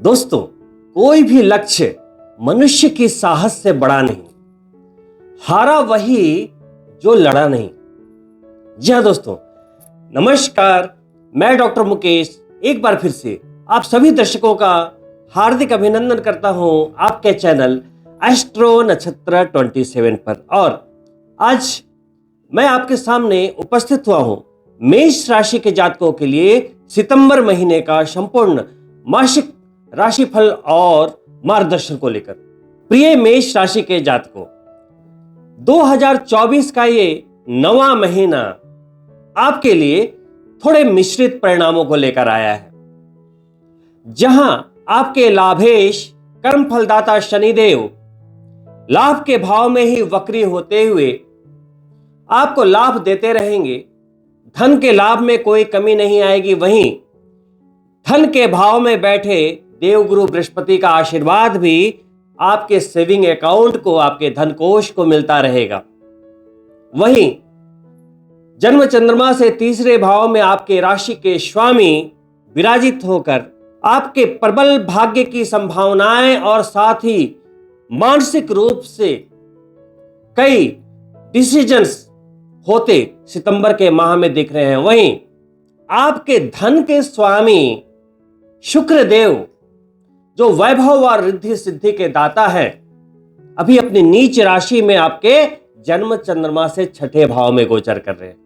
दोस्तों, कोई भी लक्ष्य मनुष्य की साहस से बड़ा नहीं। हारा वही जो लड़ा नहीं। जी हाँ दोस्तों, नमस्कार। मैं डॉक्टर मुकेश एक बार फिर से आप सभी दर्शकों का हार्दिक अभिनंदन करता हूं आपके चैनल एस्ट्रो नक्षत्र 27 पर। और आज मैं आपके सामने उपस्थित हुआ हूं मेष राशि के जातकों के लिए सितंबर महीने का संपूर्ण मासिक राशिफल और मार्गदर्शन को लेकर। प्रिय मेष राशि के जातकों, 2024 का ये नवा महीना आपके लिए थोड़े मिश्रित परिणामों को लेकर आया है। जहां आपके लाभेश कर्म फलदाता शनिदेव लाभ के भाव में ही वक्री होते हुए आपको लाभ देते रहेंगे। धन के लाभ में कोई कमी नहीं आएगी। वहीं धन के भाव में बैठे देवगुरु बृहस्पति का आशीर्वाद भी आपके सेविंग अकाउंट को, आपके धन कोष को मिलता रहेगा। वहीं जन्म चंद्रमा से तीसरे भाव में आपके राशि के स्वामी विराजित होकर आपके प्रबल भाग्य की संभावनाएं और साथ ही मानसिक रूप से कई डिसीजंस होते सितंबर के माह में दिख रहे हैं। वहीं आपके धन के स्वामी शुक्र देव, जो वैभव और रिद्धि सिद्धि के दाता है, अभी अपनी नीच राशि में आपके जन्म चंद्रमा से छठे भाव में गोचर कर रहे हैं।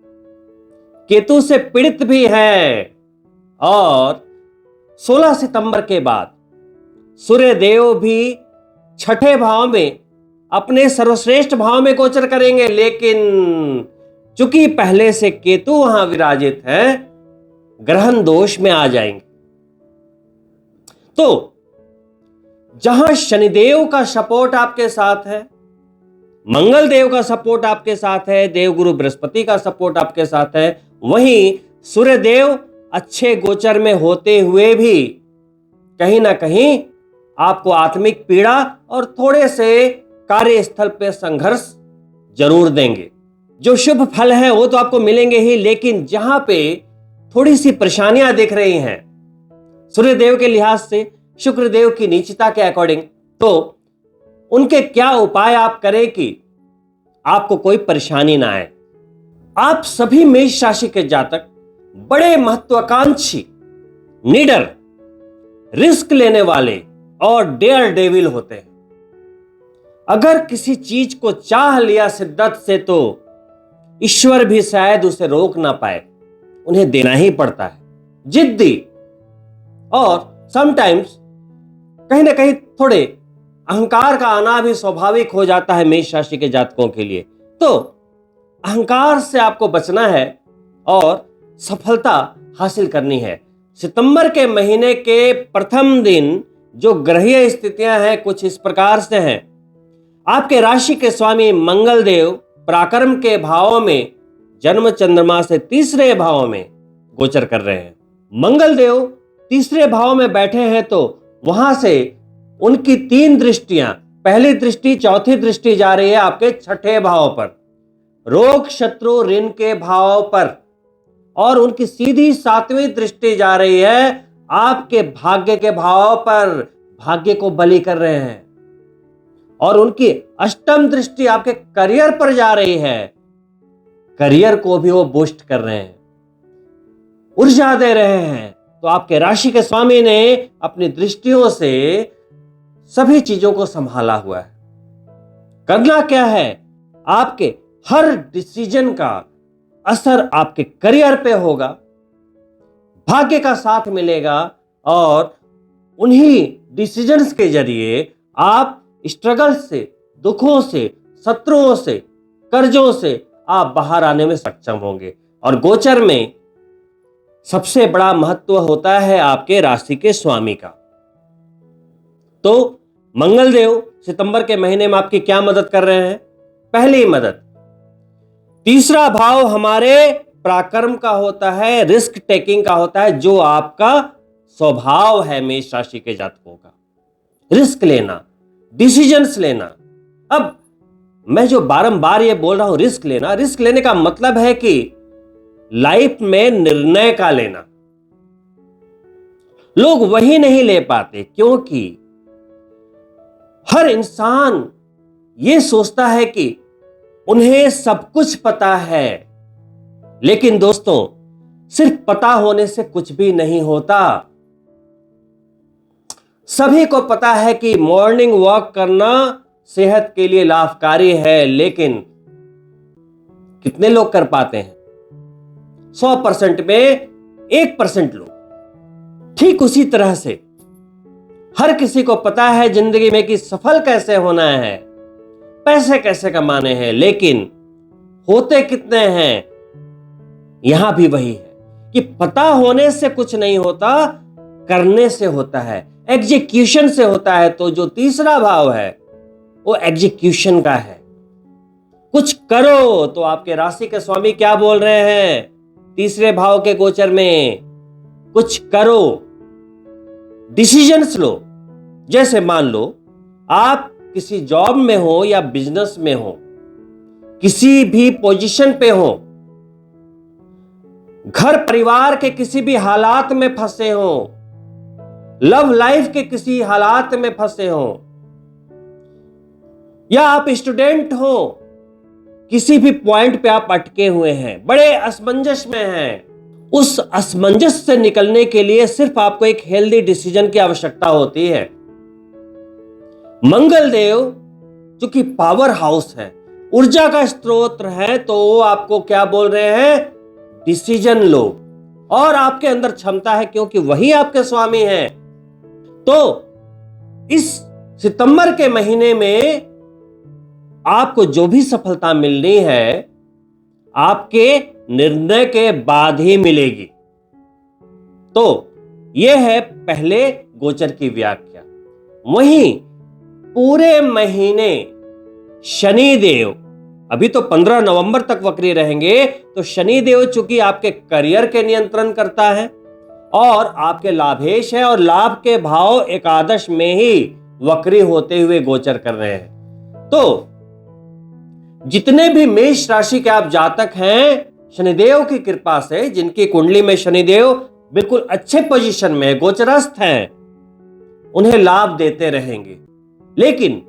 केतु से पीड़ित भी है और 16 सितंबर के बाद सूर्य देव भी छठे भाव में अपने सर्वश्रेष्ठ भाव में गोचर करेंगे। लेकिन चूंकि पहले से केतु वहां विराजित है, ग्रहण दोष में आ जाएंगे। तो जहां शनिदेव का सपोर्ट आपके साथ है, मंगल देव का सपोर्ट आपके साथ है, देवगुरु बृहस्पति का सपोर्ट आपके साथ है, वहीं सूर्य देव अच्छे गोचर में होते हुए भी कहीं ना कहीं आपको आत्मिक पीड़ा और थोड़े से कार्यस्थल पे संघर्ष जरूर देंगे। जो शुभ फल है वो तो आपको मिलेंगे ही, लेकिन जहां पे थोड़ी सी परेशानियां दिख रही हैं सूर्य देव के लिहाज से, शुक्र देव की नीचता के अकॉर्डिंग, तो उनके क्या उपाय आप करें कि आपको कोई परेशानी ना आए। आप सभी मेष राशि के जातक बड़े महत्वाकांक्षी, निडर, रिस्क लेने वाले और डेयर डेविल होते हैं। अगर किसी चीज को चाह लिया शिद्दत से तो ईश्वर भी शायद उसे रोक ना पाए, उन्हें देना ही पड़ता है। जिद्दी और समटाइम्स कहीं ना कहीं थोड़े अहंकार का आना भी स्वाभाविक हो जाता है मेष राशि के जातकों के लिए। तो अहंकार से आपको बचना है और सफलता हासिल करनी है। सितंबर के महीने के प्रथम दिन जो ग्रहीय स्थितियां हैं कुछ इस प्रकार से हैं। आपके राशि के स्वामी मंगल देव पराक्रम के भाव में जन्म चंद्रमा से तीसरे भाव में गोचर कर रहे हैं। मंगल देव तीसरे भाव में बैठे हैं तो वहां से उनकी 3 दृष्टियां, पहली दृष्टि, चौथी दृष्टि जा रही है आपके छठे भाव पर, रोग शत्रु ऋण के भाव पर, और उनकी सीधी 7वीं दृष्टि जा रही है आपके भाग्य के भाव पर। भाग्य को बलि कर रहे हैं। और उनकी 8वीं दृष्टि आपके करियर पर जा रही है, करियर को भी वो बूस्ट कर रहे हैं, ऊर्जा दे रहे हैं। तो आपके राशि के स्वामी ने अपनी दृष्टियों से सभी चीजों को संभाला हुआ है। करना क्या है, आपके हर डिसीजन का असर आपके करियर पे होगा, भाग्य का साथ मिलेगा और उन्हीं डिसीजंस के जरिए आप स्ट्रगल से, दुखों से, शत्रुओं से, कर्जों से आप बाहर आने में सक्षम होंगे। और गोचर में सबसे बड़ा महत्व होता है आपके राशि के स्वामी का। तो मंगल देव सितंबर के महीने में आपकी क्या मदद कर रहे हैं? पहली मदद, तीसरा भाव हमारे पराक्रम का होता है, रिस्क टेकिंग का होता है, जो आपका स्वभाव है मेष राशि के जातकों का, रिस्क लेना, डिसीजंस लेना। अब मैं जो बारंबार ये बोल रहा हूं रिस्क लेना, रिस्क लेने का मतलब है कि लाइफ में निर्णय का लेना। लोग वही नहीं ले पाते क्योंकि हर इंसान ये सोचता है कि उन्हें सब कुछ पता है। लेकिन दोस्तों, सिर्फ पता होने से कुछ भी नहीं होता। सभी को पता है कि मॉर्निंग वॉक करना सेहत के लिए लाभकारी है, लेकिन कितने लोग कर पाते हैं? 100% में 1% लोग। ठीक उसी तरह से हर किसी को पता है जिंदगी में कि सफल कैसे होना है, पैसे कैसे कमाने हैं, लेकिन होते कितने हैं? यहां भी वही है कि पता होने से कुछ नहीं होता, करने से होता है, एग्जीक्यूशन से होता है। तो जो तीसरा भाव है वो एग्जीक्यूशन का है। कुछ करो। तो आपके राशि के स्वामी क्या बोल रहे हैं तीसरे भाव के गोचर में? कुछ करो, डिसीजंस लो। जैसे मान लो आप किसी जॉब में हो या बिजनेस में हो, किसी भी पोजीशन पे हो, घर परिवार के किसी भी हालात में फंसे हो, लव लाइफ के किसी हालात में फंसे हो, या आप स्टूडेंट हो, किसी भी पॉइंट पे आप अटके हुए हैं, बड़े असमंजस में हैं, उस असमंजस से निकलने के लिए सिर्फ आपको एक हेल्दी डिसीजन की आवश्यकता होती है। मंगल देव जो कि पावर हाउस है, ऊर्जा का स्रोत है, तो वो आपको क्या बोल रहे हैं? डिसीजन लो। और आपके अंदर क्षमता है क्योंकि वही आपके स्वामी हैं। तो इस सितंबर के महीने में आपको जो भी सफलता मिलनी है, आपके निर्णय के बाद ही मिलेगी। तो यह है पहले गोचर की व्याख्या। वहीं पूरे महीने शनिदेव, अभी तो 15 नवंबर तक वक्री रहेंगे, तो शनिदेव चूंकि आपके करियर के नियंत्रण करता है और आपके लाभेश है, और लाभ के भाव एकादश में ही वक्री होते हुए गोचर कर रहे हैं। तो जितने भी मेष राशि के आप जातक हैं, शनिदेव की कृपा से, जिनकी कुंडली में शनिदेव बिल्कुल अच्छे पोजीशन में गोचरस्थ हैं, उन्हें लाभ देते रहेंगे। लेकिन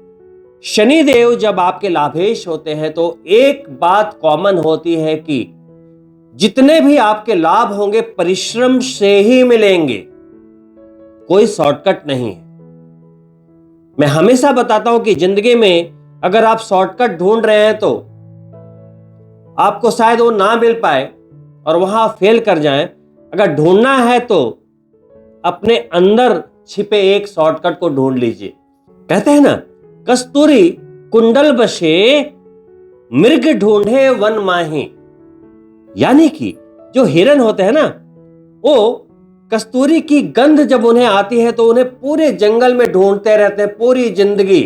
शनिदेव जब आपके लाभेश होते हैं तो एक बात कॉमन होती है कि जितने भी आपके लाभ होंगे परिश्रम से ही मिलेंगे, कोई शॉर्टकट नहीं है। मैं हमेशा बताता हूं कि जिंदगी में अगर आप शॉर्टकट ढूंढ रहे हैं तो आपको शायद वो ना मिल पाए और वहां फेल कर जाएं। अगर ढूंढना है तो अपने अंदर छिपे एक शॉर्टकट को ढूंढ लीजिए। कहते हैं ना, कस्तूरी कुंडल बसे मृग ढूंढे वन माही। यानी कि जो हिरन होते हैं ना, वो कस्तूरी की गंध जब उन्हें आती है तो उन्हें पूरे जंगल में ढूंढते रहते हैं पूरी जिंदगी,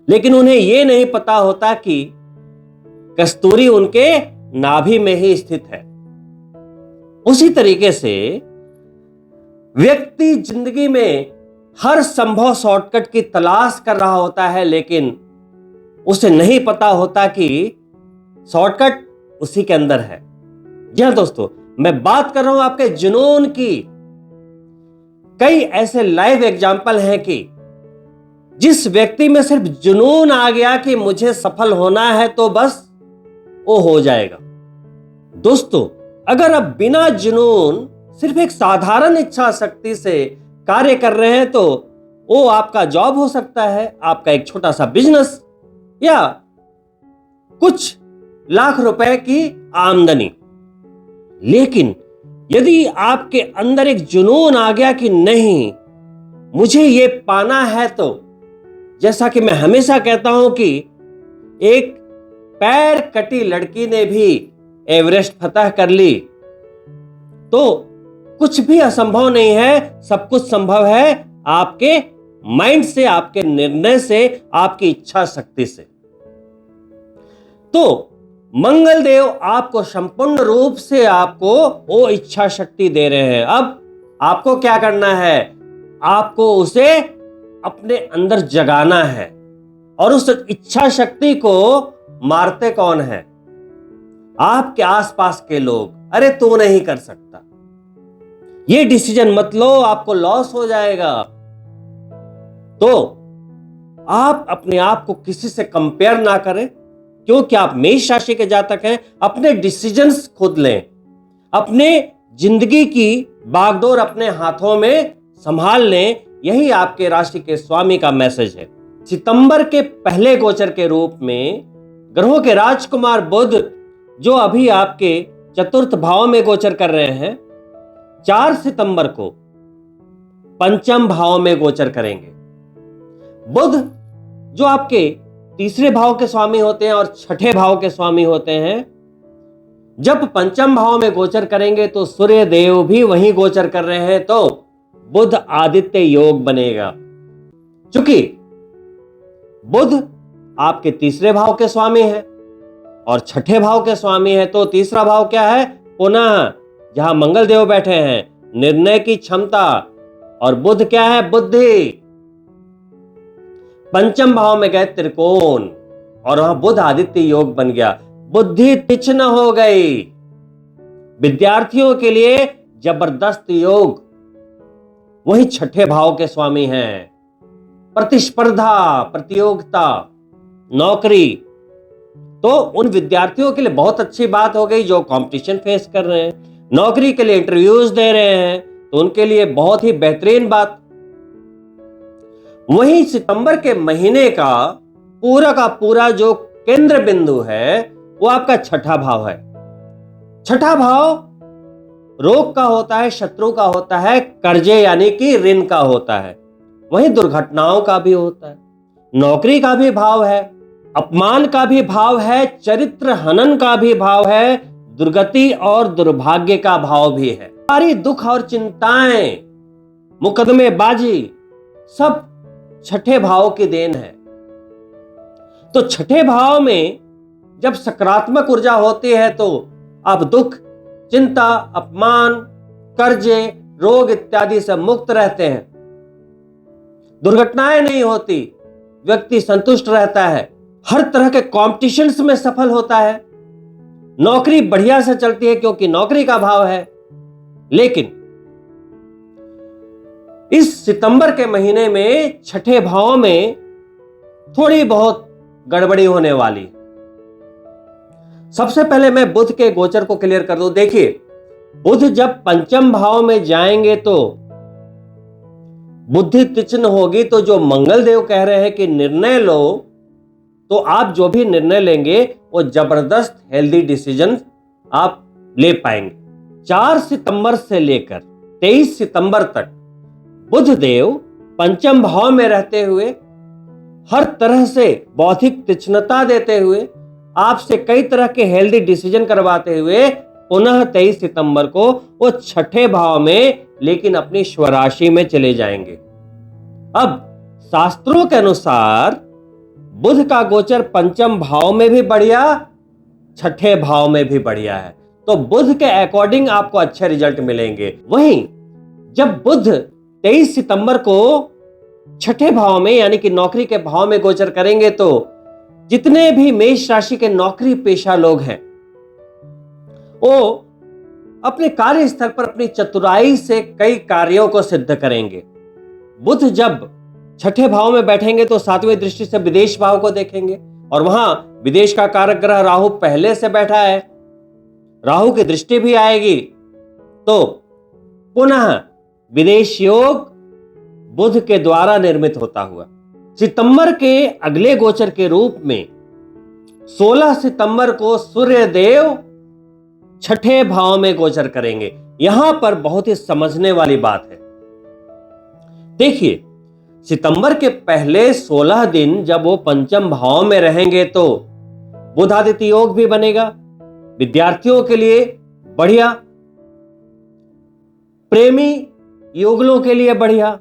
लेकिन उन्हें यह नहीं पता होता कि कस्तूरी उनके नाभि में ही स्थित है। उसी तरीके से व्यक्ति जिंदगी में हर संभव शॉर्टकट की तलाश कर रहा होता है, लेकिन उसे नहीं पता होता कि शॉर्टकट उसी के अंदर है। जी हां दोस्तों, मैं बात कर रहा हूं आपके जुनून की। कई ऐसे लाइव एग्जाम्पल हैं कि जिस व्यक्ति में सिर्फ जुनून आ गया कि मुझे सफल होना है तो बस वो हो जाएगा। दोस्तों, अगर आप बिना जुनून सिर्फ एक साधारण इच्छा शक्ति से कार्य कर रहे हैं तो वो आपका जॉब हो सकता है, आपका एक छोटा सा बिजनेस, या कुछ लाख रुपए की आमदनी। लेकिन यदि आपके अंदर एक जुनून आ गया कि नहीं, मुझे ये पाना है, तो जैसा कि मैं हमेशा कहता हूं कि एक पैर कटी लड़की ने भी एवरेस्ट फतह कर ली, तो कुछ भी असंभव नहीं है, सब कुछ संभव है आपके माइंड से, आपके निर्णय से, आपकी इच्छा शक्ति से। तो मंगल देव आपको संपूर्ण रूप से आपको वो इच्छा शक्ति दे रहे हैं। अब आपको क्या करना है? आपको उसे अपने अंदर जगाना है। और उस इच्छा शक्ति को मारते कौन है? आपके आसपास के लोग। अरे तू नहीं कर सकता, ये डिसीजन मत लो, आपको लॉस हो जाएगा। तो आप अपने आप को किसी से कंपेयर ना करें, क्योंकि आप मेष राशि के जातक हैं। अपने डिसीजंस खुद लें, अपने जिंदगी की बागडोर अपने हाथों में संभाल लें। यही आपके राशि के स्वामी का मैसेज है। सितंबर के पहले गोचर के रूप में ग्रहों के राजकुमार बुध, जो अभी आपके चतुर्थ भाव में गोचर कर रहे हैं, 4 सितंबर को पंचम भाव में गोचर करेंगे। बुध जो आपके तीसरे भाव के स्वामी होते हैं और छठे भाव के स्वामी होते हैं, जब पंचम भाव में गोचर करेंगे तो सूर्य देव भी वहीं गोचर कर रहे हैं, तो बुध आदित्य योग बनेगा। क्योंकि बुध आपके तीसरे भाव के स्वामी है और छठे भाव के स्वामी है, तो तीसरा भाव क्या है? पुनः, जहां मंगल देव बैठे हैं, निर्णय की क्षमता। और बुध क्या है? बुद्धि। पंचम भाव में गए त्रिकोण और वहां बुध आदित्य योग बन गया, बुद्धि तीक्ष्ण हो गई। विद्यार्थियों के लिए जबरदस्त योग। वही छठे भाव के स्वामी हैं। प्रतिस्पर्धा, प्रतियोगिता, नौकरी, तो उन विद्यार्थियों के लिए बहुत अच्छी बात हो गई जो कंपटीशन फेस कर रहे हैं, नौकरी के लिए इंटरव्यूज दे रहे हैं, तो उनके लिए बहुत ही बेहतरीन बात। वहीं सितंबर के महीने का पूरा जो केंद्र बिंदु है वो आपका छठा भाव है। छठा भाव रोग का होता है, शत्रु का होता है, कर्जे यानी कि ऋण का होता है, वहीं दुर्घटनाओं का भी होता है, नौकरी का भी भाव है, अपमान का भी भाव है, चरित्र हनन का भी भाव है, दुर्गति और दुर्भाग्य का भाव भी है। सारी दुख और चिंताएं, मुकदमेबाजी, सब छठे भाव की देन है। तो छठे भाव में जब सकारात्मक ऊर्जा होती है तो आप दुख, चिंता, अपमान, कर्जे, रोग इत्यादि से मुक्त रहते हैं। दुर्घटनाएं नहीं होती, व्यक्ति संतुष्ट रहता है, हर तरह के कॉम्पिटिशन्स में सफल होता है, नौकरी बढ़िया से चलती है क्योंकि नौकरी का भाव है। लेकिन इस सितंबर के महीने में छठे भाव में थोड़ी बहुत गड़बड़ी होने वाली। सबसे पहले मैं बुध के गोचर को क्लियर कर दूं। देखिए, बुध जब पंचम भाव में जाएंगे तो बुद्धि तीक्ष्ण होगी, तो जो मंगल देव कह रहे हैं कि निर्णय लो, तो आप जो भी निर्णय लेंगे वो जबरदस्त हेल्दी डिसीजन आप ले पाएंगे। 4 सितंबर से लेकर 23 सितंबर तक बुध देव पंचम भाव में रहते हुए हर तरह से बौद्धिक तीक्ष्णता देते हुए आपसे कई तरह के हेल्दी डिसीजन करवाते हुए पुनः 23 सितंबर को वो छठे भाव में, लेकिन अपनी स्वराशि में चले जाएंगे। अब शास्त्रों के अनुसार बुध का गोचर पंचम भाव में भी बढ़िया, छठे भाव में भी बढ़िया है, तो बुध के अकॉर्डिंग आपको अच्छे रिजल्ट मिलेंगे। वहीं जब बुध 23 सितंबर को छठे भाव में यानी कि नौकरी के भाव में गोचर करेंगे, तो जितने भी मेष राशि के नौकरी पेशा लोग हैं वो अपने कार्यस्थल पर अपनी चतुराई से कई कार्यों को सिद्ध करेंगे। बुध जब छठे भाव में बैठेंगे तो 7वीं दृष्टि से विदेश भाव को देखेंगे, और वहां विदेश का कारक ग्रह राहु पहले से बैठा है, राहु की दृष्टि भी आएगी, तो पुनः विदेश योग बुध के द्वारा निर्मित होता हुआ सितंबर के अगले गोचर के रूप में 16 सितंबर को सूर्य देव छठे भाव में गोचर करेंगे। यहां पर बहुत ही समझने वाली बात है। देखिए, सितंबर के पहले 16 दिन जब वो पंचम भाव में रहेंगे तो बुध आदित्य योग भी बनेगा, विद्यार्थियों के लिए बढ़िया, प्रेमी युगलों के लिए बढ़िया,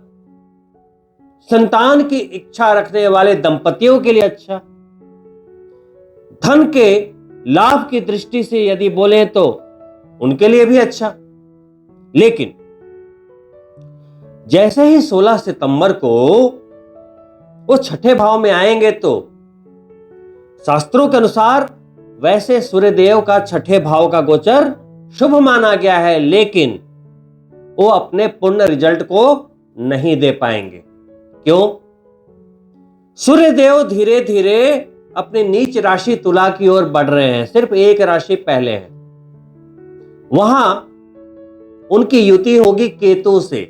संतान की इच्छा रखने वाले दंपतियों के लिए अच्छा, धन के लाभ की दृष्टि से यदि बोले तो उनके लिए भी अच्छा। लेकिन जैसे ही 16 सितंबर को वो छठे भाव में आएंगे तो शास्त्रों के अनुसार वैसे सूर्यदेव का छठे भाव का गोचर शुभ माना गया है, लेकिन वो अपने पूर्ण रिजल्ट को नहीं दे पाएंगे। क्यों? सूर्य देव धीरे धीरे अपनी नीच राशि तुला की ओर बढ़ रहे हैं, सिर्फ एक राशि पहले है। वहां उनकी युति होगी केतु से,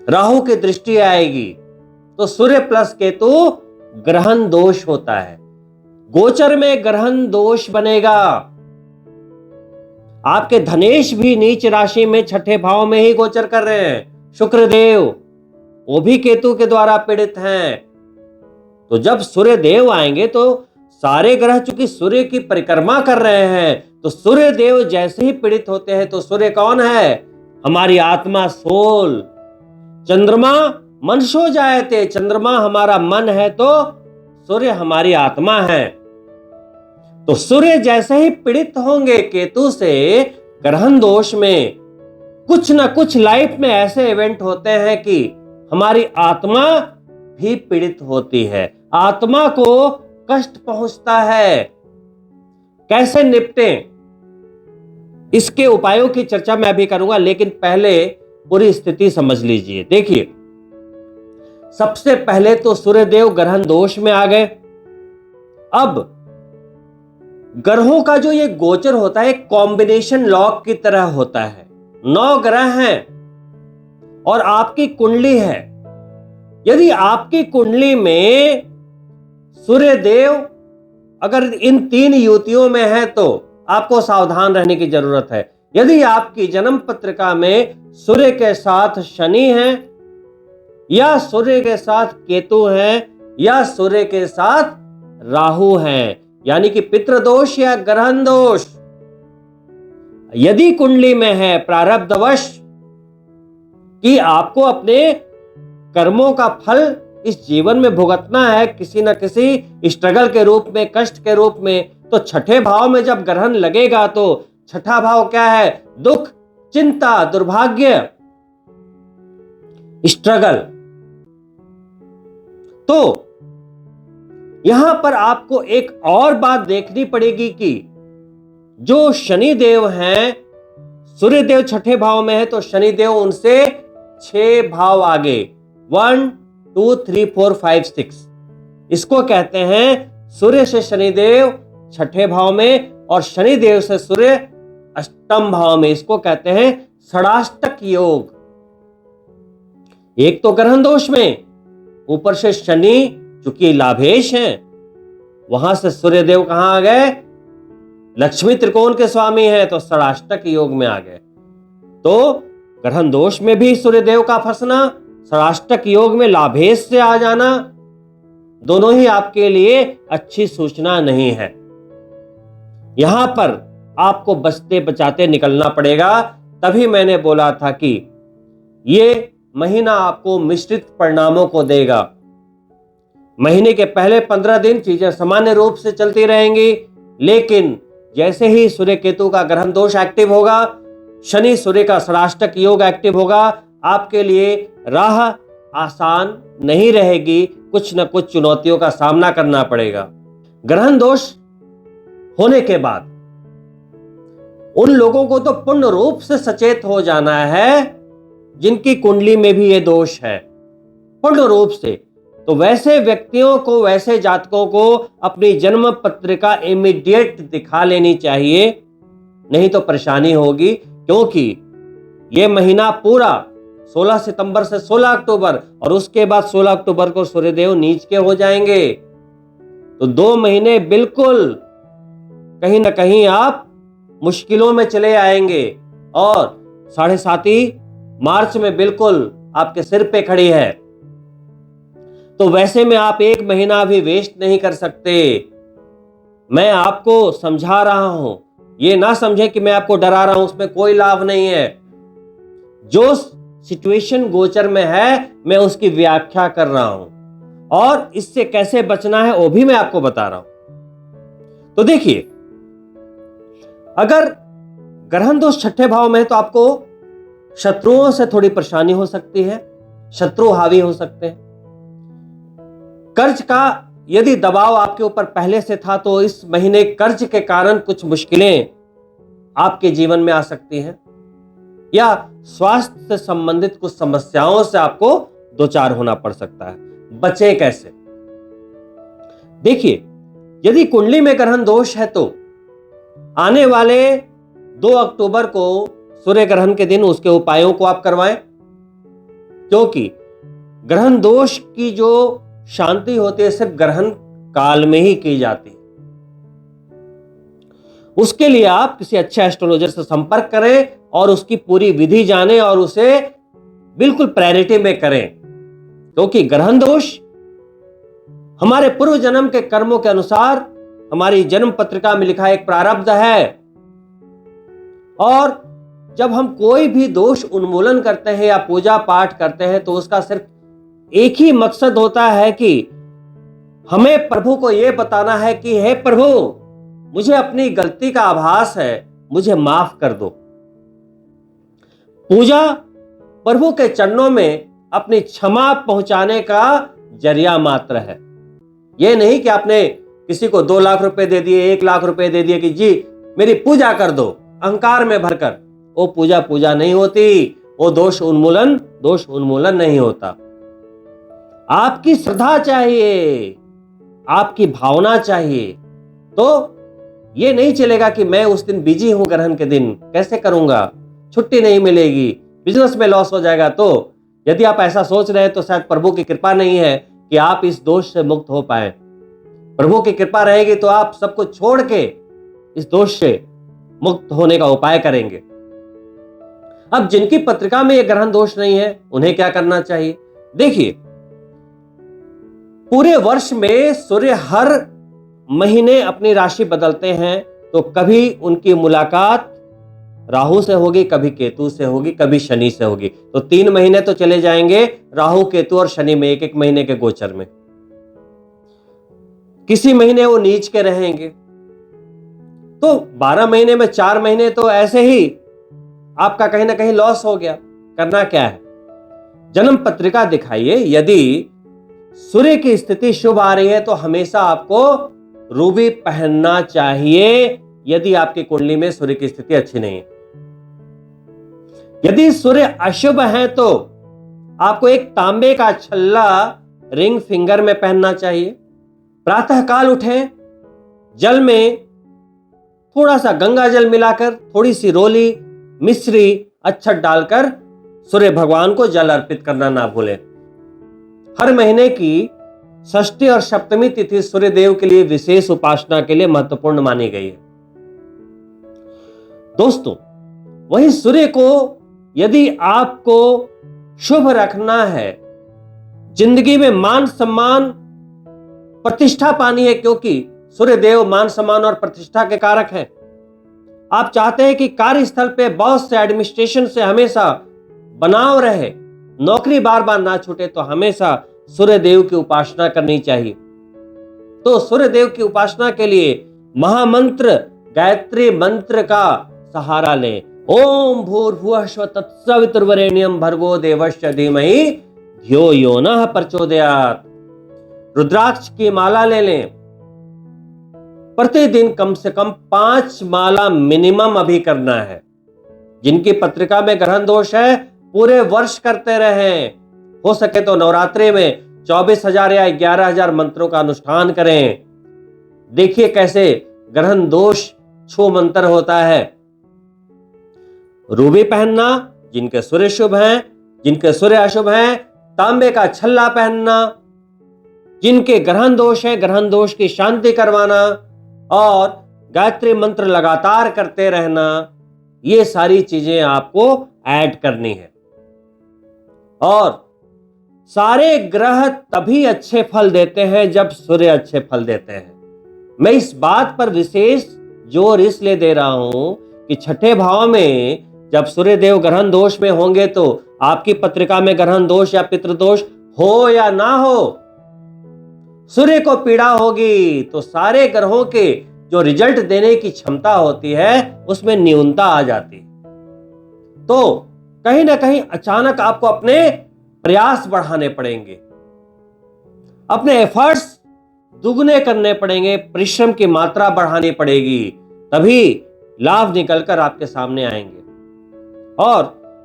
राहु की दृष्टि आएगी, तो सूर्य प्लस केतु ग्रहण दोष होता है। गोचर में ग्रहण दोष बनेगा। आपके धनेश भी नीच राशि में छठे भाव में ही गोचर कर रहे हैं। शुक्र देव वो भी केतु के द्वारा पीड़ित हैं। तो जब सूर्य देव आएंगे तो सारे ग्रह चूंकि सूर्य की परिक्रमा कर रहे हैं, तो सूर्य देव जैसे ही पीड़ित होते हैं तो सूर्य कौन है? हमारी आत्मा, सोल। चंद्रमा मनशो जायते, चंद्रमा हमारा मन है तो सूर्य हमारी आत्मा है। तो सूर्य जैसे ही पीड़ित होंगे केतु से ग्रहण दोष में, कुछ ना कुछ लाइफ में ऐसे इवेंट होते हैं कि हमारी आत्मा भी पीड़ित होती है, आत्मा को कष्ट पहुंचता है। कैसे निपटें, इसके उपायों की चर्चा मैं भी करूंगा, लेकिन पहले पूरी स्थिति समझ लीजिए। देखिए, सबसे पहले तो सूर्यदेव ग्रहण दोष में आ गए। अब ग्रहों का जो ये गोचर होता है कॉम्बिनेशन लॉक की तरह होता है। 9 ग्रह हैं और आपकी कुंडली है। यदि आपकी कुंडली में सूर्यदेव अगर इन 3 युतियों में है तो आपको सावधान रहने की जरूरत है। यदि आपकी जन्म पत्रिका में सूर्य के साथ शनि है, या सूर्य के साथ केतु है, या सूर्य के साथ राहु है, यानी कि पितृदोष या ग्रहण दोष यदि कुंडली में है प्रारब्धवश कि आपको अपने कर्मों का फल इस जीवन में भुगतना है किसी न किसी स्ट्रगल के रूप में, कष्ट के रूप में, तो छठे भाव में जब ग्रहण लगेगा तो छठा भाव क्या है? दुख, चिंता, दुर्भाग्य, स्ट्रगल। तो यहां पर आपको एक और बात देखनी पड़ेगी कि जो शनि देव हैं, सूर्य देव छठे भाव में है तो शनि देव उनसे 6 भाव आगे, 1 2 3 4 5 6, इसको कहते हैं सूर्य से शनिदेव छठे भाव में और शनि देव से सूर्य अष्टम भाव में, इसको कहते हैं षडाष्टक योग। एक तो ग्रहण दोष में, ऊपर से शनि चूंकि लाभेश हैं, वहां से सूर्यदेव कहां आ गए? लक्ष्मी त्रिकोण के स्वामी हैं तो षडाष्टक योग में आ गए। तो ग्रहण दोष में भी सूर्यदेव का फंसना, षडाष्टक योग में लाभेश से आ जाना, दोनों ही आपके लिए अच्छी सूचना नहीं है। यहां पर आपको बचते बचाते निकलना पड़ेगा। तभी मैंने बोला था कि ये महीना आपको मिश्रित परिणामों को देगा। महीने के पहले 15 दिन चीजें सामान्य रूप से चलती रहेंगी, लेकिन जैसे ही सूर्य केतु का ग्रहण दोष एक्टिव होगा, शनि सूर्य का षडाष्टक योग एक्टिव होगा, आपके लिए राह आसान नहीं रहेगी, कुछ न कुछ चुनौतियों का सामना करना पड़ेगा। ग्रहण दोष होने के बाद उन लोगों को तो पूर्ण रूप से सचेत हो जाना है जिनकी कुंडली में भी ये दोष है, पूर्ण रूप से। तो वैसे व्यक्तियों को, वैसे जातकों को अपनी जन्म पत्रिका इमीडिएट दिखा लेनी चाहिए, नहीं तो परेशानी होगी। क्योंकि ये महीना पूरा 16 सितंबर से 16 अक्टूबर और उसके बाद 16 अक्टूबर को सूर्यदेव नीच के हो जाएंगे। तो 2 महीने बिल्कुल कहीं ना कहीं आप मुश्किलों में चले आएंगे और 7.5 मार्च में बिल्कुल आपके सिर पे खड़ी है। तो वैसे में आप 1 महीना भी वेस्ट नहीं कर सकते। मैं आपको समझा रहा हूं, ये ना समझे कि मैं आपको डरा रहा हूं, उसमें कोई लाभ नहीं है। जो सिचुएशन गोचर में है मैं उसकी व्याख्या कर रहा हूं और इससे कैसे बचना है वो भी मैं आपको बता रहा हूं। तो देखिए, अगर ग्रहण दोष छठे भाव में है तो आपको शत्रुओं से थोड़ी परेशानी हो सकती है, शत्रु हावी हो सकते हैं। कर्ज का यदि दबाव आपके ऊपर पहले से था तो इस महीने कर्ज के कारण कुछ मुश्किलें आपके जीवन में आ सकती हैं। या स्वास्थ्य से संबंधित कुछ समस्याओं से आपको दो चार होना पड़ सकता है। बचे कैसे? देखिए, यदि कुंडली में ग्रहण दोष है तो आने वाले 2 अक्टूबर को सूर्य ग्रहण के दिन उसके उपायों को आप करवाएं, क्योंकि ग्रहण दोष की जो शांति होती है सिर्फ ग्रहण काल में ही की जाती है। उसके लिए आप किसी अच्छे एस्ट्रोलॉजर से संपर्क करें और उसकी पूरी विधि जानें और उसे बिल्कुल प्रायोरिटी में करें, क्योंकि ग्रहण दोष हमारे पूर्व जन्म के कर्मों के अनुसार हमारी जन्म पत्रिका में लिखा एक प्रारब्ध है। और जब हम कोई भी दोष उन्मूलन करते हैं या पूजा पाठ करते हैं तो उसका सिर्फ एक ही मकसद होता है कि हमें प्रभु को यह बताना है कि हे प्रभु, मुझे अपनी गलती का आभास है, मुझे माफ कर दो। पूजा प्रभु के चरणों में अपनी क्षमा पहुंचाने का जरिया मात्र है। यह नहीं कि आपने किसी को 2 लाख रुपए दे दिए, 1 लाख रुपए दे दिए कि जी मेरी पूजा कर दो, अहंकार में भरकर। वो पूजा नहीं होती, वो दोष उन्मूलन नहीं होता। आपकी श्रद्धा चाहिए, आपकी भावना चाहिए। तो ये नहीं चलेगा कि मैं उस दिन बिजी हूं, ग्रहण के दिन कैसे करूंगा, छुट्टी नहीं मिलेगी, बिजनेस में लॉस हो जाएगा। तो यदि आप ऐसा सोच रहे हैं तो शायद प्रभु की कृपा नहीं है कि आप इस दोष से मुक्त हो पाए। प्रभु की कृपा रहेगी तो आप सब कुछ छोड़ के इस दोष से मुक्त होने का उपाय करेंगे। अब जिनकी पत्रिका में यह ग्रहण दोष नहीं है उन्हें क्या करना चाहिए? देखिए, पूरे वर्ष में सूर्य हर महीने अपनी राशि बदलते हैं, तो कभी उनकी मुलाकात राहु से होगी, कभी केतु से होगी, कभी शनि से होगी। तो 3 महीने तो चले जाएंगे राहु, केतु और शनि में, एक महीने के गोचर में। किसी महीने वो नीच के रहेंगे। तो 12 महीने में 4 महीने तो ऐसे ही आपका कहीं ना कहीं लॉस हो गया। करना क्या है? जन्म पत्रिका दिखाइए। यदि सूर्य की स्थिति शुभ आ रही है तो हमेशा आपको रूबी पहनना चाहिए, यदि आपकी कुंडली में सूर्य की स्थिति अच्छी नहीं है। यदि सूर्य अशुभ है तो आपको एक तांबे का छल्ला रिंग फिंगर में पहनना चाहिए। प्रातःकाल उठें, जल में थोड़ा सा गंगा जल मिलाकर, थोड़ी सी रोली, मिश्री, अक्षत डालकर सूर्य भगवान को जल अर्पित करना ना भूलें। हर महीने की षष्ठी और सप्तमी तिथि सूर्य देव के लिए विशेष उपासना के लिए महत्वपूर्ण मानी गई है। दोस्तों, वहीं सूर्य को यदि आपको शुभ रखना है, जिंदगी में मान सम्मान प्रतिष्ठा पानी है, क्योंकि सूर्य देव मान सम्मान और प्रतिष्ठा के कारक हैं। आप चाहते हैं कि कार्यस्थल पे बॉस से, एडमिनिस्ट्रेशन से हमेशा बनाव रहे, नौकरी बार बार ना छूटे, तो हमेशा सूर्य देव की उपासना करनी चाहिए। तो सूर्य देव की उपासना के लिए महामंत्र गायत्री मंत्र का सहारा लें। ओम भूर्भुवः स्वः तत्सवितुर्वरेण्यं भर्गो देवस्य धीमहि धियो यो नः प्रचोदयात्। रुद्राक्ष की माला ले लें। प्रतिदिन कम से कम 5 माला मिनिमम अभी करना है। जिनकी पत्रिका में ग्रहण दोष है पूरे वर्ष करते रहें। हो सके तो नवरात्रि में 24,000 या 11,000 मंत्रों का अनुष्ठान करें। देखिए कैसे ग्रहण दोष छू मंत्र होता है। रूबी पहनना जिनके सूर्य शुभ हैं, जिनके सूर्य अशुभ हैं, तांबे का छल्ला पहनना, जिनके ग्रहण दोष है ग्रहण दोष की शांति करवाना और गायत्री मंत्र लगातार करते रहना, ये सारी चीजें आपको ऐड करनी है। और सारे ग्रह तभी अच्छे फल देते हैं जब सूर्य अच्छे फल देते हैं। मैं इस बात पर विशेष जोर इसलिए दे रहा हूं कि छठे भाव में जब सूर्य देव ग्रहण दोष में होंगे तो आपकी पत्रिका में ग्रहण दोष या पितृदोष हो या ना हो, सूर्य को पीड़ा होगी तो सारे ग्रहों के जो रिजल्ट देने की क्षमता होती है उसमें न्यूनता आ जाती है। तो कहीं ना कहीं अचानक आपको अपने प्रयास बढ़ाने पड़ेंगे, अपने एफर्ट्स दुगने करने पड़ेंगे, परिश्रम की मात्रा बढ़ानी पड़ेगी, तभी लाभ निकलकर आपके सामने आएंगे। और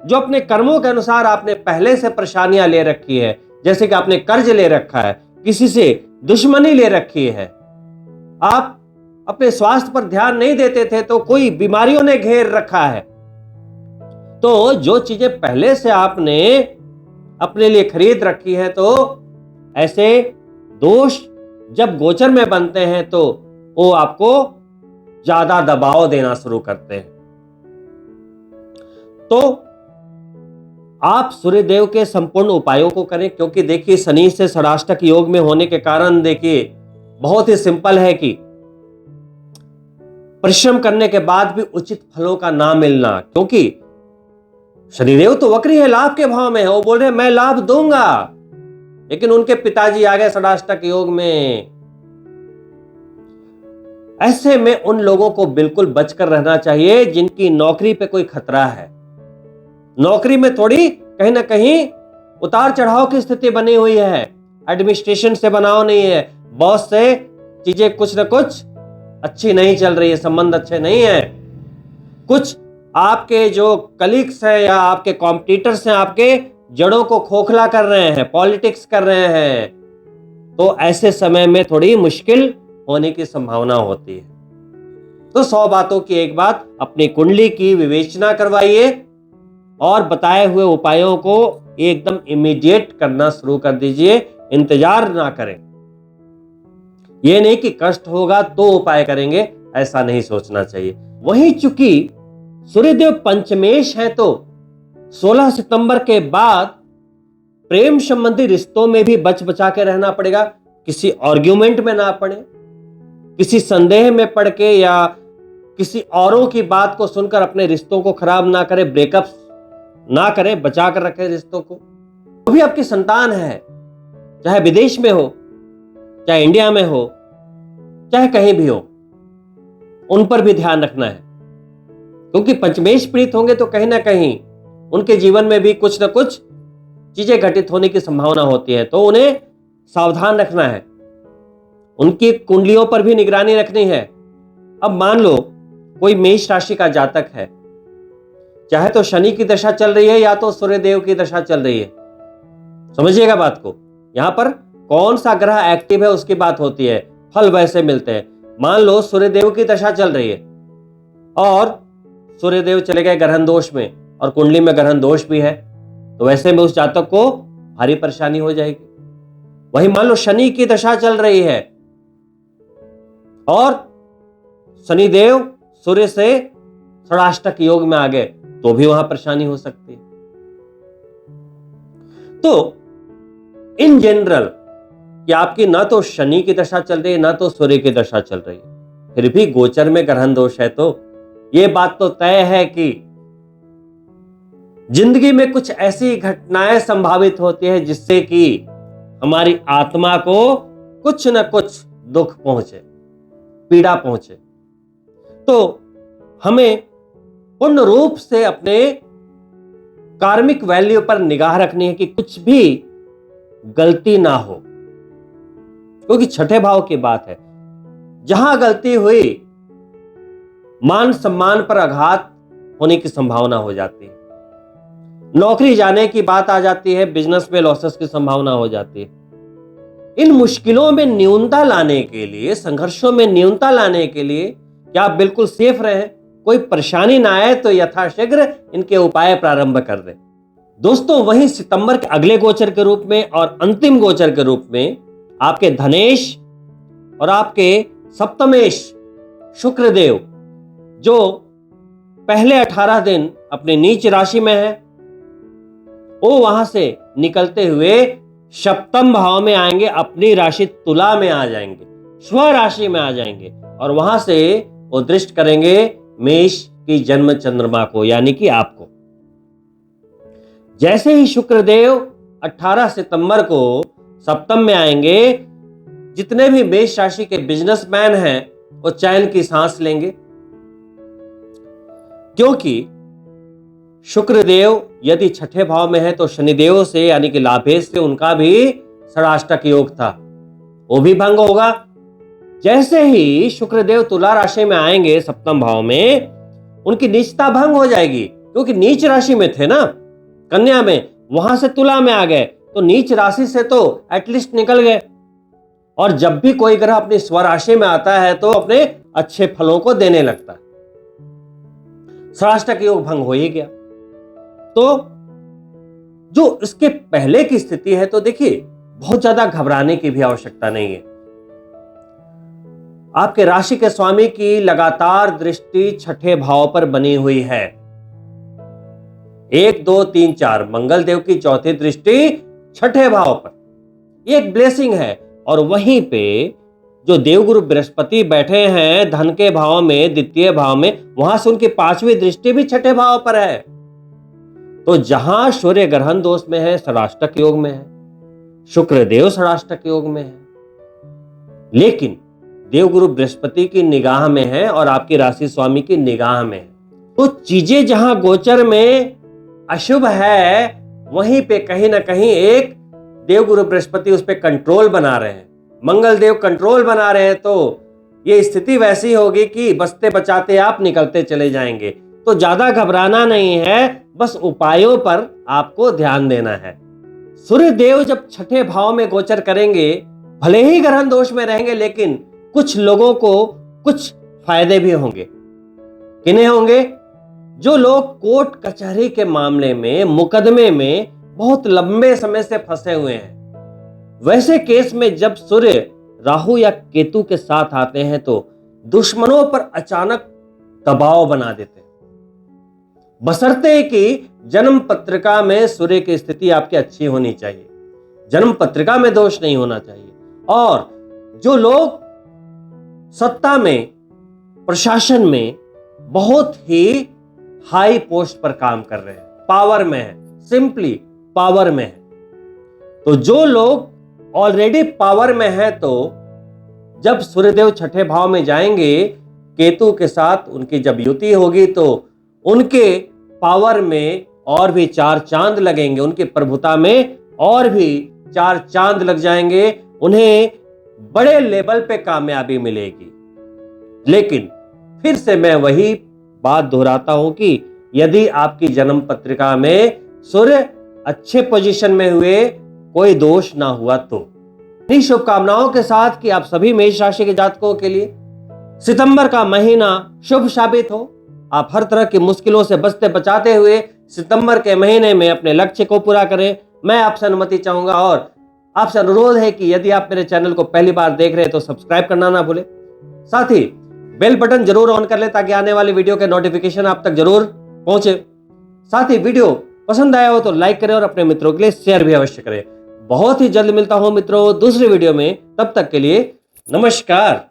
जो अपने कर्मों के अनुसार आपने पहले से परेशानियां ले रखी है, जैसे कि आपने कर्ज ले रखा है, किसी से दुश्मनी ले रखी है, आप अपने स्वास्थ्य पर ध्यान नहीं देते थे तो कोई बीमारियों ने घेर रखा है, तो जो चीजें पहले से आपने अपने लिए खरीद रखी है, तो ऐसे दोष जब गोचर में बनते हैं तो वो आपको ज्यादा दबाव देना शुरू करते हैं। तो आप सूर्यदेव के संपूर्ण उपायों को करें, क्योंकि देखिए शनि से षडाष्टक योग में होने के कारण देखिए बहुत ही सिंपल है कि परिश्रम करने के बाद भी उचित फलों का ना मिलना, क्योंकि शनिदेव तो वक्री है, लाभ के भाव में है, वो बोल रहे मैं लाभ दूंगा, लेकिन उनके पिताजी आ गए षडाष्टक योग में। ऐसे में उन लोगों को बिल्कुल बचकर रहना चाहिए जिनकी नौकरी पे कोई खतरा है। नौकरी में थोड़ी कहीं ना कहीं उतार चढ़ाव की स्थिति बनी हुई है, एडमिनिस्ट्रेशन से बनाव नहीं है, बॉस से चीजें कुछ ना कुछ अच्छी नहीं चल रही है, संबंध अच्छे नहीं है, कुछ आपके जो कलीग्स हैं या आपके कॉम्पिटिटर्स हैं आपके जड़ों को खोखला कर रहे हैं, पॉलिटिक्स कर रहे हैं, तो ऐसे समय में थोड़ी मुश्किल होने की संभावना होती है। तो 100 बातों की एक बात, अपनी कुंडली की विवेचना करवाइए और बताए हुए उपायों को एकदम इमीडिएट करना शुरू कर दीजिए, इंतजार ना करें। यह नहीं कि कष्ट होगा तो उपाय करेंगे, ऐसा नहीं सोचना चाहिए। वहीं चूंकि सूर्यदेव पंचमेश है तो 16 सितंबर के बाद प्रेम संबंधी रिश्तों में भी बच बचा के रहना पड़ेगा, किसी आर्ग्यूमेंट में ना पड़े, किसी संदेह में पड़ के या किसी औरों की बात को सुनकर अपने रिश्तों को खराब ना करें, ब्रेकअप ना करें, बचा कर रखें रिश्तों को। वो भी आपकी संतान है, चाहे विदेश में हो, चाहे इंडिया में हो, चाहे कहीं भी हो, उन पर भी ध्यान रखना है, क्योंकि पंचमेश पीड़ित होंगे तो कहीं ना कहीं उनके जीवन में भी कुछ ना कुछ चीजें घटित होने की संभावना होती है, तो उन्हें सावधान रखना है, उनकी कुंडलियों पर भी निगरानी रखनी है। अब मान लो कोई मेष राशि का जातक है, चाहे तो शनि की दशा चल रही है या तो सूर्यदेव की दशा चल रही है, समझिएगा बात को, यहां पर कौन सा ग्रह एक्टिव है उसकी बात होती है, फल वैसे मिलते हैं। मान लो सूर्यदेव की दशा चल रही है और सूर्यदेव चले गए ग्रहण दोष में और कुंडली में ग्रहण दोष भी है, तो वैसे में उस जातक को भारी परेशानी हो जाएगी। वहीं मान लो शनि की दशा चल रही है और शनिदेव सूर्य से षडाष्टक योग में आ गए, तो भी वहां परेशानी हो सकती है। तो इन जनरल कि आपकी ना तो शनि की दशा चल रही है ना तो सूर्य की दशा चल रही है, फिर भी गोचर में ग्रहण दोष है, तो यह बात तो तय है कि जिंदगी में कुछ ऐसी घटनाएं संभावित होती है जिससे कि हमारी आत्मा को कुछ न कुछ दुख पहुंचे, पीड़ा पहुंचे। तो हमें पूर्ण रूप से अपने कार्मिक वैल्यू पर निगाह रखनी है कि कुछ भी गलती ना हो, क्योंकि छठे भाव की बात है, जहां गलती हुई मान सम्मान पर आघात होने की संभावना हो जाती है, नौकरी जाने की बात आ जाती है, बिजनेस में लॉसेस की संभावना हो जाती है। इन मुश्किलों में न्यूनता लाने के लिए, संघर्षों में न्यूनता लाने के लिए क्या आप बिल्कुल सेफ रहे, कोई परेशानी ना आए, तो यथाशीघ्र इनके उपाय प्रारंभ कर दें। दोस्तों, वहीं सितंबर के अगले गोचर के रूप में और अंतिम गोचर के रूप में आपके धनेश और आपके सप्तमेश शुक्रदेव जो पहले 18 दिन अपने नीच राशि में है, वो वहां से निकलते हुए सप्तम भाव में आएंगे, अपनी राशि तुला में आ जाएंगे, स्व राशि में आ जाएंगे और वहां से वो दृष्टि करेंगे मेष की जन्म चंद्रमा को, यानी कि आपको। जैसे ही शुक्रदेव 18 सितंबर को सप्तम में आएंगे, जितने भी मेष राशि के बिजनेसमैन हैं वो चैन की सांस लेंगे, क्योंकि शुक्रदेव यदि छठे भाव में है तो शनिदेव से यानी कि लाभेश से उनका भी षडाष्टक योग था, वो भी भंग होगा। जैसे ही शुक्रदेव तुला राशि में आएंगे सप्तम भाव में, उनकी निजता भंग हो जाएगी, क्योंकि नीच राशि में थे ना, कन्या में, वहां से तुला में आ गए, तो नीच राशि से तो एटलीस्ट निकल गए। और जब भी कोई ग्रह अपनी स्वराशि में आता है तो अपने अच्छे फलों को देने लगता है। षष्टक योग भंग हो ही गया। तो जो इसके पहले की स्थिति है, तो देखिए बहुत ज्यादा घबराने की भी आवश्यकता नहीं है। आपके राशि के स्वामी की लगातार दृष्टि छठे भाव पर बनी हुई है। 1 2 3 4 मंगल देव की चौथी दृष्टि छठे भाव पर, ये एक ब्लेसिंग है। और वहीं पे जो देवगुरु बृहस्पति बैठे हैं धन के भाव में, द्वितीय भाव में, वहां से उनकी 5वीं दृष्टि भी छठे भाव पर है। तो जहां सूर्य ग्रहण दोष में है, षष्टक योग में है, शुक्र देव षष्टक योग में है, लेकिन देवगुरु बृहस्पति की निगाह में है और आपकी राशि स्वामी की निगाह में है। तो चीजें जहां गोचर में अशुभ है, वहीं पे कहीं ना कहीं एक देवगुरु बृहस्पति उस पर कंट्रोल बना रहे हैं, मंगल देव कंट्रोल बना रहे हैं। तो ये स्थिति वैसी होगी कि बचते बचाते आप निकलते चले जाएंगे। तो ज्यादा घबराना नहीं है, बस उपायों पर आपको ध्यान देना है। सूर्य देव जब छठे भाव में गोचर करेंगे, भले ही ग्रहण दोष में रहेंगे, लेकिन कुछ लोगों को कुछ फायदे भी होंगे। किन्हें होंगे? जो लोग कोर्ट कचहरी के मामले में, मुकदमे में बहुत लंबे समय से फंसे हुए हैं। वैसे केस में जब सूर्य राहु या केतु के साथ आते हैं तो दुश्मनों पर अचानक दबाव बना देते हैं। बशर्ते कि जन्म पत्रिका में सूर्य की स्थिति आपकी अच्छी होनी चाहिए, जन्म पत्रिका में दोष नहीं होना चाहिए। और जो लोग सत्ता में, प्रशासन में बहुत ही हाई पोस्ट पर काम कर रहे हैं, पावर में है, सिंपली पावर में है, तो जो लोग ऑलरेडी पावर में है, तो जब सूर्यदेव छठे भाव में जाएंगे केतु के साथ, उनकी जब युति होगी तो उनके पावर में और भी 4 चांद लगेंगे, उनकी प्रभुता में और भी 4 चांद लग जाएंगे, उन्हें बड़े लेवल पे कामयाबी मिलेगी। लेकिन फिर से मैं वही बात दोहराता हूं कि यदि आपकी जन्म पत्रिका में सूर्य अच्छे पोजीशन में हुए, कोई दोष ना हुआ, तो इन्हीं शुभकामनाओं के साथ कि आप सभी मेष राशि के जातकों के लिए सितंबर का महीना शुभ साबित हो। आप हर तरह की मुश्किलों से बचते बचाते हुए सितंबर के महीने में अपने लक्ष्य को पूरा करें, मैं आपसे अनुमति चाहूंगा। और आपसे अनुरोध है कि यदि आप मेरे चैनल को पहली बार देख रहे हैं तो सब्सक्राइब करना ना भूलें, साथ ही बेल बटन जरूर ऑन कर लें ताकि आने वाली वीडियो के नोटिफिकेशन आप तक जरूर पहुंचे। साथ ही वीडियो पसंद आया हो तो लाइक करें और अपने मित्रों के लिए शेयर भी अवश्य करें। बहुत ही जल्द मिलता हूं मित्रों दूसरी वीडियो में, तब तक के लिए नमस्कार।